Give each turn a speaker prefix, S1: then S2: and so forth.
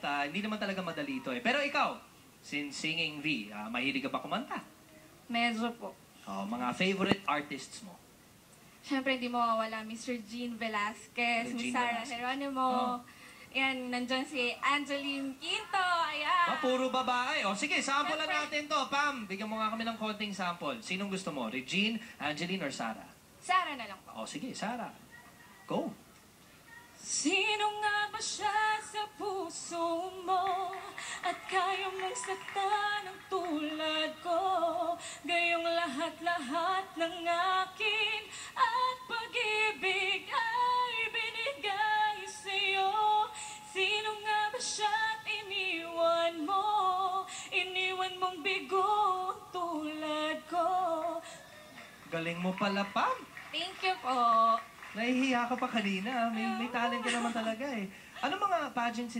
S1: at hindi naman talaga madali ito eh. Pero ikaw, since singing V, mahilig ka ba kumanta?
S2: Medyo po.
S1: Mga favorite artists mo?
S2: Siyempre, hindi mawawala Mr. Gene Velasquez, Miss Sarah Geronimo. Yan, nandyan si Angeline Quinto. Ayan.
S1: Puro babae. Sige, sample na natin to. Pam, bigyan mo nga kami ng konting sample. Sinong gusto mo? Regine, Angeline, or Sarah?
S2: Sarah na lang po.
S1: Sige, Sarah. Go.
S2: Sino nga ba siya sa puso mo? At kaya mong saktan ng tulad ko? Gayong lahat-lahat ng akin at pag-ibig ay binigay sa'yo. Sino nga ba siya at iniwan mo? Iniwan mong bigo tulad ko.
S1: Galing mo pala, Pam.
S2: Thank you po.
S1: Nahihiya ka pa kanina. May talent ka naman talaga eh. Ano mga pageants